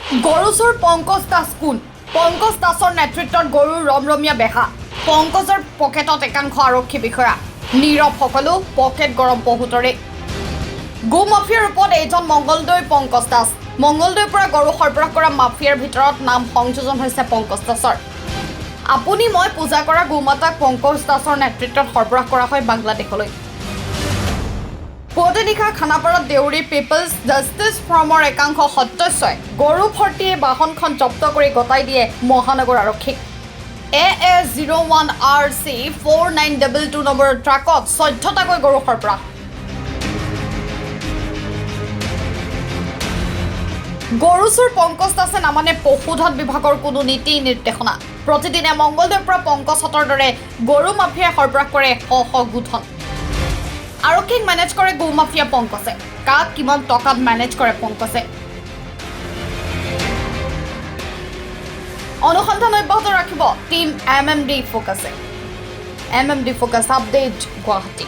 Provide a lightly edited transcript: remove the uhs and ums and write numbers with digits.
গৰুচুৰ পংকজ দাস কোন? পংকজ দাসৰ নেতৃত্বত গৰুৰ ৰমৰমীয়া বেহা। পংকজৰ পকেটত একাংশ আৰক্ষী বিষয়া। নীৰৱ সকলো, পকেট গৰম বহুতৰে। গো মাফিয়াৰ ৰূপত এইজন মংগলদৈৰ পংকজ দাস। মংগলদৈৰ পৰা গৰু সৰবৰাহ কৰা মাফিয়াৰ ভিতৰত নাম সংযোজন হৈছে পংকজ দাসৰ। আপুনি মই পূজা কৰা গোমাতাক পংকজ দাসৰ নেতৃত্বত সৰবৰাহ কৰা হয় বাংলাদেশলৈ। পুৱতে নিশা খানাপাৰাত দেউৰী পিপলছ জাষ্টিছ ফ্ৰমৰ একাংশ সদস্যই গৰু ভৰ্তি বাহনখন জব্দ কৰি গতাই দিয়ে মহানগৰ আৰক্ষীক। AA01RC 4922 নম্বৰৰ ট্ৰাকত 14টাকৈ গৰু সৰবৰাহ। গৰুচুৰ পংকজ দাসে নামানে পশুধন বিভাগৰ কোনো নীতি নিৰ্দেশনা। প্ৰতিদিনে মংগলদৈৰ পৰা পংকজহঁতৰ দৰে গৰু মাফিয়াই সৰবৰাহ কৰে শ গোধন। আৰক্ষীক মেনেজ কৰে গো মাফিয়া পংকজে। কাক কিমান টকাত মেনেজ কৰে পংকজে? অনুসন্ধান অব্যাহত ৰাখিব team MMD ফ'কাছে। MMD focus update Guwahati.